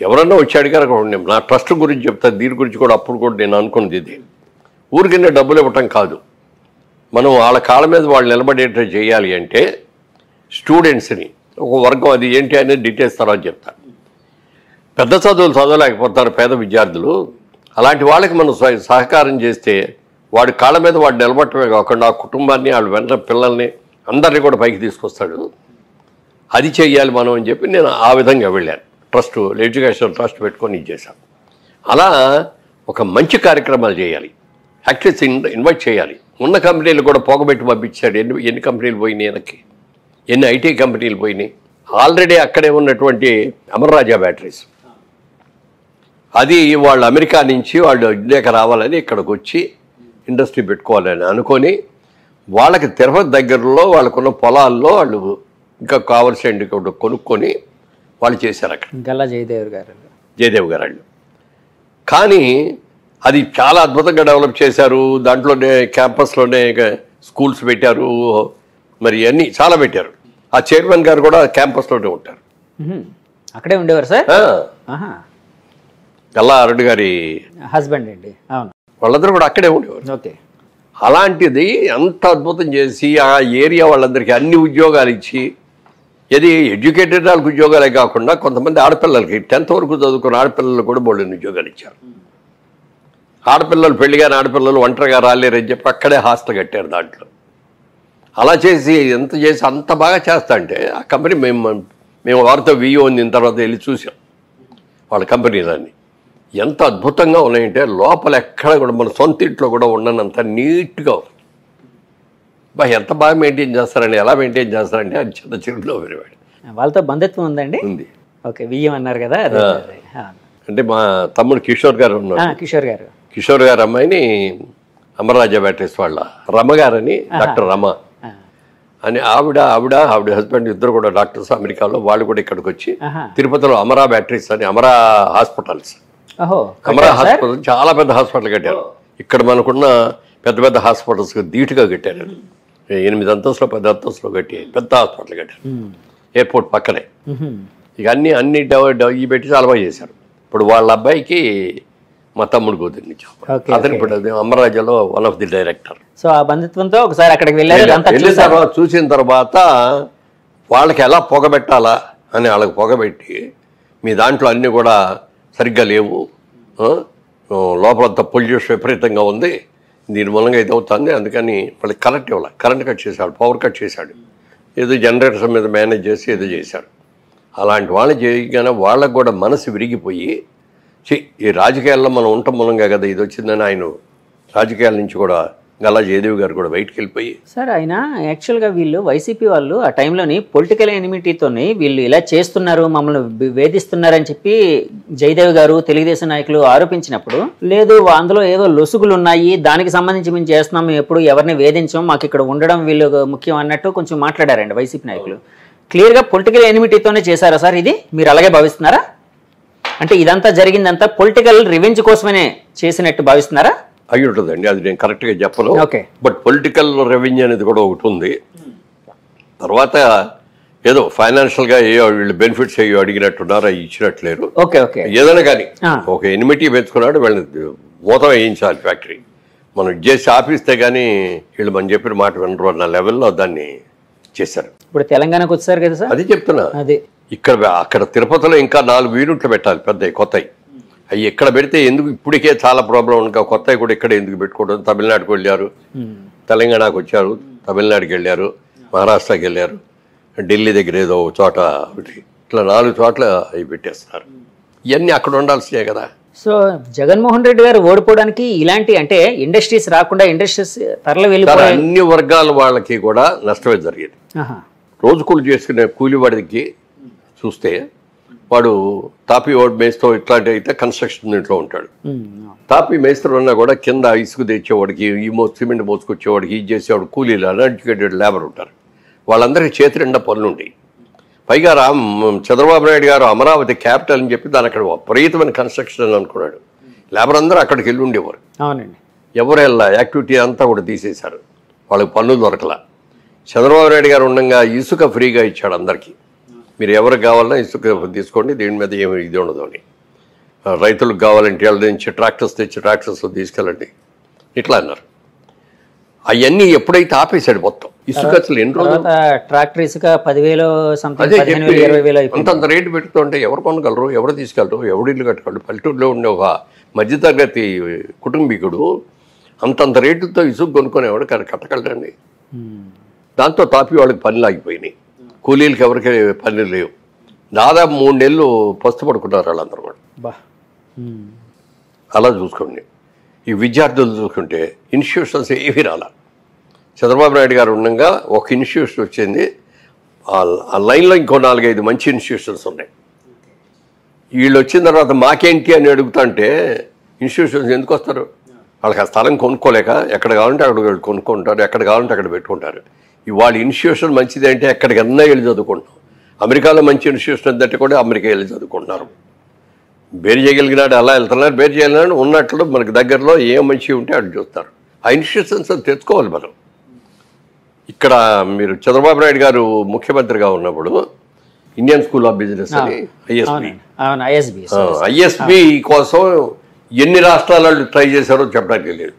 ఎవరన్నా వచ్చి అడిగారు, నా ట్రస్ట్ గురించి చెప్తాను, దీని గురించి కూడా అప్పుడు కూడా నేను అనుకున్నది ఇది. ఊరికినే డబ్బులు ఇవ్వటం కాదు, మనం వాళ్ళ కాళ్ళ మీద వాళ్ళు నిలబడేటట్టు చేయాలి అంటే స్టూడెంట్స్ని ఒక వర్గం, అది ఏంటి అనేది డీటెయిల్స్ తర్వాత చెప్తాను. పెద్ద చదువులు చదవలేకపోతారు పేద విద్యార్థులు, అలాంటి వాళ్ళకి మనం సహకారం చేస్తే వాడి కాళ్ళ మీద వాడు నిలబడటమే కాకుండా ఆ కుటుంబాన్ని, వాళ్ళ వెంట పిల్లల్ని అందరినీ కూడా పైకి తీసుకొస్తాడు. అది చెయ్యాలి మనం అని చెప్పి నేను ఆ విధంగా వెళ్ళాను. ట్రస్ట్, ఎడ్యుకేషన్ ట్రస్ట్ పెట్టుకొని ఇచ్చేసాను. అలా ఒక మంచి కార్యక్రమాలు చేయాలి, యాక్టర్స్ ఇన్వైట్ చేయాలి. ఉన్న కంపెనీలు కూడా పోగబెట్టి పంపించాడు. ఎన్ని కంపెనీలు పోయినాయి వెనక్కి, ఎన్ని ఐటీ కంపెనీలు పోయినాయి. ఆల్రెడీ అక్కడే ఉన్నటువంటి అమర్రాజా బ్యాటరీస్, అది వాళ్ళు అమెరికా నుంచి వాళ్ళు ఇండియాకి రావాలని ఇక్కడికి వచ్చి ఇండస్ట్రీ పెట్టుకోవాలని అనుకొని వాళ్ళకి తిరుపతి దగ్గరలో వాళ్ళకున్న పొలాల్లో వాళ్ళు ఇంకా కావాల్సిన కొనుక్కొని వాళ్ళు చేశారు అక్కడ. గల్లా జయదేవ్ గారు వాళ్ళు. కానీ అది చాలా అద్భుతంగా డెవలప్ చేశారు. దాంట్లోనే క్యాంపస్లోనే స్కూల్స్ పెట్టారు, మరి అన్నీ చాలా పెట్టారు. ఆ చైర్మన్ గారు కూడా క్యాంపస్లోనే ఉంటారు. అక్కడే ఉండేవారు సార్. గల్లా అరుణ్ గారి హస్బెండ్ అండి. అవును, వాళ్ళందరూ కూడా అక్కడే ఉండేవారు. ఓకే. అలాంటిది అంత అద్భుతం చేసి ఆ ఏరియా వాళ్ళందరికీ అన్ని ఉద్యోగాలు ఇచ్చి, ఇది ఎడ్యుకేటెడ్ వాళ్ళకి ఉద్యోగాలే కాకుండా కొంతమంది ఆడపిల్లలకి 10th వరకు చదువుకున్న ఆడపిల్లలు కూడా బోల్డెన్ని ఉద్యోగాలు ఇచ్చారు. ఆడపిల్లలు పెళ్లిగాని ఆడపిల్లలు ఒంటరిగా రాలేరని చెప్పి అక్కడే హాస్టల్ కట్టారు దాంట్లో. అలా చేసి ఎంత చేసి అంత బాగా చేస్తా అంటే ఆ కంపెనీ మేము వారితో వియో అందిన తర్వాత వెళ్ళి చూసాం వాళ్ళ కంపెనీలన్నీ ఎంత అద్భుతంగా ఉన్నాయంటే లోపల ఎక్కడ కూడా మన సొంత ఇంట్లో కూడా ఉండనంత నీట్గా ఎంత బాగా మెయింటైన్ చేస్తారండి. ఎలా మెయింటైన్ చేస్తారంటే అది చిన్న చిరులో వినవాడు. వాళ్ళతో బంధుత్వం ఉందండి? ఉంది. ఓకే, వియ్యం అన్నారు కదా. అంటే మా తమ్ముడు కిషోర్ గారు ఉన్నారు. కిషోర్ గారు అమ్మాయిని అమరరాజా బ్యాటరీస్ వాళ్ళ రమ్మగారని, డాక్టర్ రమ అని ఆవిడ హస్బెండ్ ఇద్దరు కూడా డాక్టర్స్ అమెరికాలో. వాళ్ళు కూడా ఇక్కడికి వచ్చి తిరుపతిలో అమరా బ్యాటరీస్ అని అమరా హాస్పిటల్స్, అమరా హాస్పిటల్ చాలా పెద్ద హాస్పిటల్ కట్టారు. ఇక్కడ మనకున్న పెద్ద పెద్ద హాస్పిటల్స్ ధీటుగా కట్టారు. 8 అంతస్తులో 10 అంతస్తులో కట్టి పెద్ద హాస్పిటల్ కట్టారు ఎయిర్పోర్ట్ పక్కనే. ఇక అన్ని పెట్టి చాలా బాగా చేశారు. ఇప్పుడు వాళ్ళ అబ్బాయికి మా తమ్ముడు కూతుర్నిచ్చాం. అతను ఇప్పుడు అమరరాజాలో one of the director. So ఆ బంధుత్వంతో ఒకసారి అక్కడికి వెళ్ళిన తర్వాత చూసిన తర్వాత వాళ్ళకి ఎలా పొగబెట్టాలా అని వాళ్ళకి పొగబెట్టి, మీ దాంట్లో అన్నీ కూడా సరిగ్గా లేవు, లోపలంతా పొల్యూషన్ విపరీతంగా ఉంది, దీని మూలంగా ఇది అవుతుంది, అందుకని వాళ్ళకి కరెంట్ కట్ చేశాడు, పవర్ కట్ చేశాడు, ఏదో జనరేటర్స్ మీద మేనేజ్ చేసి ఏదో చేశాడు. అలాంటి వాళ్ళు చేయగానే వాళ్ళకు కూడా మనసు విరిగిపోయి, ఈ రాజకీయాల్లో మనం ఉండటం మూలంగా కదా ఇది వచ్చిందని ఆయన రాజకీయాల నుంచి కూడా గల్లా జయదేవ్ గారు కూడా బయటకు వెళ్ళిపోయి. సార్ ఆయన యాక్చువల్గా వీళ్ళు వైసీపీ వాళ్ళు ఆ టైంలోని పొలిటికల్ ఎనిమిటీతోని వీళ్ళు ఇలా చేస్తున్నారు, మమ్మల్ని వేధిస్తున్నారని చెప్పి జయదేవ్ గారు తెలుగుదేశం నాయకులు ఆరోపించినప్పుడు, లేదు అందులో ఏదో లొసుగులు ఉన్నాయి, దానికి సంబంధించి మేము చేస్తున్నాం, మేము ఎప్పుడు ఎవరిని వేధించాం, మాకు ఇక్కడ ఉండడం వీళ్ళు ముఖ్యం అన్నట్టు కొంచెం మాట్లాడారండి వైసీపీ నాయకులు. క్లియర్గా పొలిటికల్ ఎనిమిటీతోనే చేశారా సార్ ఇది? మీరు అలాగే భావిస్తున్నారా? అంటే ఇదంతా జరిగిందంతా పొలిటికల్ రివెంజ్ కోసమనే చేసినట్టు భావిస్తున్నారా? అయి ఉంటుందండి, అది నేను కరెక్ట్గా చెప్పను. బట్ పొలిటికల్ రెవెన్యూ అనేది కూడా ఒకటి ఉంది. తర్వాత ఏదో ఫైనాన్షియల్గా వీళ్ళు బెనిఫిట్స్ అయ్యో అడిగినట్టున్నారు, అవి ఇచ్చినట్లేరు. ఏదైనా కానీ ఒక ఎనిమిటీ పెంచుకున్నాడు, వీళ్ళని మూతం వేయించాలి ఫ్యాక్టరీ. మనం చేసి ఆపిస్తే కానీ వీళ్ళు మనం చెప్పిన మాట వినరు అన్న లెవెల్లో దాన్ని చేశారు. ఇప్పుడు తెలంగాణకు వచ్చారు కదా సార్, అది చెప్తున్నా. అక్కడ తిరుపతిలో ఇంకా 4 యూనిట్లు పెట్టాలి పెద్దవి, కొత్తవి. అవి ఎక్కడ పెడితే ఎందుకు, ఇప్పటికే చాలా ప్రాబ్లం ఇంకా కొత్తవి కూడా ఇక్కడ ఎందుకు పెట్టుకోవడం. తమిళనాడుకు వెళ్ళారు, తెలంగాణకు వచ్చారు, తమిళనాడుకి వెళ్ళారు, మహారాష్ట్రకి వెళ్ళారు, ఢిల్లీ దగ్గర ఏదో చోట, ఇట్లా 4 చోట్ల అవి పెట్టేస్తున్నారు. ఇవన్నీ అక్కడ ఉండాల్సినే కదా. సో జగన్మోహన్ రెడ్డి గారు ఓడిపోవడానికి ఇలాంటి అంటే ఇండస్ట్రీస్ రాకుండా ఇండస్ట్రీస్ తరలి వెళ్ళిపోయి అన్ని వర్గాల వాళ్ళకి కూడా నష్టమే జరిగేది. రోజు కూలి చేసుకునే కూలివాడికి చూస్తే వాడు తాపి మేస్తో ఇట్లాంటి అయితే కన్స్ట్రక్షన్ ఇంట్లో ఉంటాడు. తాపి మేస్త్రి ఉన్నా కూడా కింద ఇసుకు తెచ్చేవాడికి, సిమెంట్ మోసుకొచ్చేవాడికి, ఇది చేసేవాడు కూలీలు, అన్ఎడ్యుకేటెడ్ లేబర్ ఉంటారు. వాళ్ళందరికీ చేతి నిండా పనులు ఉంటాయి. పైగా చంద్రబాబు నాయుడు గారు అమరావతి క్యాపిటల్ అని చెప్పి దాని అక్కడ విపరీతమైన కన్స్ట్రక్షన్ అనుకున్నాడు. లేబర్ అందరూ అక్కడికి వెళ్ళి ఉండేవారు. అవునండి, ఎవరు వెళ్ళా, యాక్టివిటీ అంతా కూడా తీసేశారు, వాళ్ళకి పనులు దొరకలా. చంద్రబాబు నాయుడు గారు ఉండగా ఇసుక ఫ్రీగా ఇచ్చాడు అందరికీ. మీరు ఎవరికి కావాలన్నా ఇసుక తీసుకోండి, దీని మీద ఏమి ఇది ఉండదు అని. రైతులకు కావాలంటే వాళ్ళ నుంచి ట్రాక్టర్స్ తెచ్చి ట్రాక్టర్స్లో తీసుకెళ్ళండి ఇట్లా అన్నారు. అవన్నీ ఎప్పుడైతే ఆపేశాడు మొత్తం ఇసుక, అసలు ఎన్ని రోజులు ట్రాక్టర్ ఇసుక 10,000 అదే చెప్పి 15,000 20,000 అంతంత రేటు పెట్టుకుంటే ఎవరు కొనగలరు, ఎవరు తీసుకెళ్ళరు, ఎవరు ఇల్లు కట్టుకోండి. పల్లెటూరులో ఉండే ఒక మధ్యతరగతి కుటుంబీకుడు అంతంత రేటుతో ఇసుక కొనుక్కొని ఎవరు కట్టగలరండి. దాంతో తాపి వాళ్ళకి పనులు ఆగిపోయినాయి, కూలీలకి ఎవరికి పనులు లేవు. దాదాపు 3 నెలలు పస్తుపడుకున్నారు వాళ్ళందరూ కూడా. అలా చూసుకోండి. ఈ విద్యార్థులు చూసుకుంటే ఇన్స్టిట్యూషన్స్ ఏమీ రాలా. చంద్రబాబు నాయుడు గారు ఉండగా ఒక ఇన్స్టిట్యూషన్ వచ్చింది, ఆ లైన్లో ఇంకో 4-5 మంచి ఇన్స్టిట్యూషన్స్ ఉన్నాయి. వీళ్ళు వచ్చిన తర్వాత మాకేంటి అని అడుగుతుంటే ఇన్స్టిట్యూషన్స్ ఎందుకు వస్తారు? వాళ్ళకి ఆ స్థలం కొనుక్కోలేక ఎక్కడ కావాలంటే అక్కడ కొనుక్కుంటారు, ఎక్కడ కావాలంటే అక్కడ పెట్టుకుంటారు. ఇవాళ ఇన్స్టిట్యూషన్ మంచిది అంటే ఎక్కడికన్నా వెళ్ళి చదువుకుంటాం. అమెరికాలో మంచి ఇన్స్టిట్యూషన్ ఉందంటే కూడా అమెరికా వెళ్ళి చదువుకుంటున్నారు. బేరు చేయగలిగినాడు అలా వెళ్తున్నారు, బేరు చేయగలిగినాడు ఉన్నట్లు మనకు దగ్గరలో ఏ మంచి ఉంటే అటు చూస్తారు. ఆ ఇన్స్టిట్యూషన్స్ తెచ్చుకోవాలి మనం. ఇక్కడ మీరు చంద్రబాబు నాయుడు గారు ముఖ్యమంత్రిగా ఉన్నప్పుడు ఇండియన్ స్కూల్ ఆఫ్ బిజినెస్ అని ఐఎస్బి కోసం ఎన్ని రాష్ట్రాల ట్రై చేశారో చెప్పడానికి లేదు.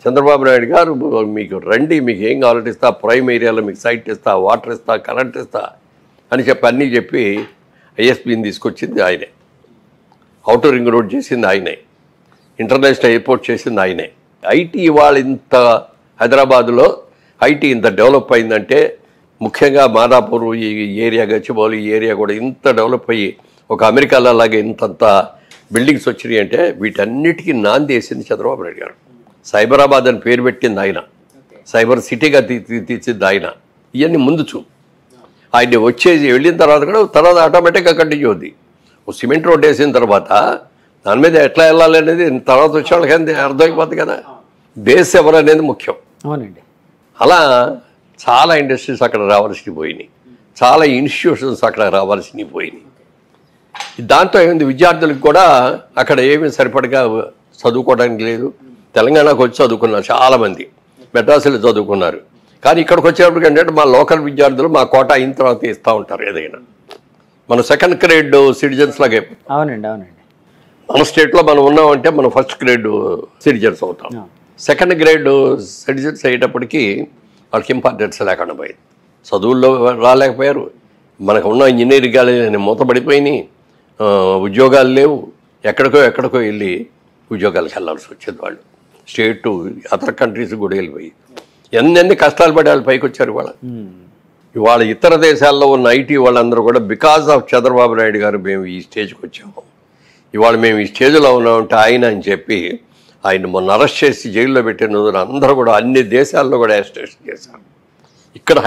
చంద్రబాబు నాయుడు గారు మీకు రండి, మీకు ఏం కావాలంటే ఇస్తా, ప్రైమ్ ఏరియాలో మీకు సైట్ ఇస్తా, వాటర్ ఇస్తా, కరెంట్ ఇస్తా అని చెప్పి అన్నీ చెప్పి ఐఎస్బిని తీసుకొచ్చింది ఆయనే. ఔటర్ రింగ్ రోడ్ చేసింది ఆయనే, ఇంటర్నేషనల్ ఎయిర్పోర్ట్ చేసింది ఆయనే. ఐటీ ఇవాళ ఇంత హైదరాబాదులో ఐటీ ఇంత డెవలప్ అయిందంటే ముఖ్యంగా మాదాపూర్ ఈ ఏరియా, గచ్చిబౌలి ఈ ఏరియా కూడా ఇంత డెవలప్ అయ్యి ఒక అమెరికాలో అలాగే ఇంతంత బిల్డింగ్స్ వచ్చినాయి అంటే వీటన్నిటికీ నాంది వేసింది చంద్రబాబు నాయుడు గారు. సైబరాబాద్ అని పేరు పెట్టింది ఆయన, సైబర్ సిటీగా తీర్చింది ఆయన. ఇవన్నీ ముందు చూపు. ఆయన వచ్చేసి వెళ్ళిన తర్వాత ఆటోమేటిక్గా కంటిన్యూ అవుద్ది. సిమెంట్ రోడ్ వేసిన తర్వాత దాని మీద ఎట్లా వెళ్ళాలి అనేది తర్వాత వచ్చే వాళ్ళకి అర్థమైపోతుంది కదా. బేస్ ఎవరు అనేది ముఖ్యం. అవునండి. అలా చాలా ఇండస్ట్రీస్ అక్కడ రావాల్సినవి పోయినాయి, చాలా ఇన్స్టిట్యూషన్స్ అక్కడ రావాల్సినవి పోయినాయి. దాంతో ఏమైంది, విద్యార్థులకు కూడా అక్కడ ఏమీ సరిపడగా చదువుకోవడానికి లేదు. తెలంగాణకు వచ్చి చదువుకున్నారు చాలామంది, మెడ్రాసులో చదువుకున్నారు. కానీ ఇక్కడికి వచ్చేటప్పటికి ఏంటంటే మా లోకల్ విద్యార్థులు మా కోట అయిన తర్వాత ఇస్తూ ఉంటారు ఏదైనా. మన సెకండ్ గ్రేడ్ సిటిజన్స్ లాగే. అవునండి, అవునండి. మన స్టేట్లో మనం ఉన్నామంటే మనం ఫస్ట్ గ్రేడ్ సిటిజన్స్ అవుతాం. సెకండ్ గ్రేడ్ సిటిజన్స్ అయ్యేటప్పటికి వాళ్ళకి ఇంపార్టెన్స్ లేకుండా పోయింది. చదువుల్లో రాలేకపోయారు. మనకు ఉన్న ఇంజనీరింగ్ కాలేజీ మూతపడిపోయినాయి, ఉద్యోగాలు లేవు. ఎక్కడికో వెళ్ళి ఉద్యోగాలకు వెళ్ళాల్సి వచ్చేది. వాళ్ళు స్టేట్ అదర్ కంట్రీస్ కూడా వెళ్ళిపోయి ఎన్ని కష్టాలు పడి వాళ్ళు పైకి వచ్చారు. ఇవాళ ఇతర దేశాల్లో ఉన్న ఐటీ వాళ్ళందరూ కూడా బికాజ్ ఆఫ్ చంద్రబాబు నాయుడు గారు మేము ఈ స్టేజ్కి వచ్చాము, ఇవాళ మేము ఈ స్టేజ్లో ఉన్నామంటే ఆయన అని చెప్పి ఆయన మొన్న అరెస్ట్ చేసి జైల్లో పెట్టిన అందరూ కూడా అన్ని దేశాల్లో కూడా అరెస్ట్ చేశారు. ఇక్కడ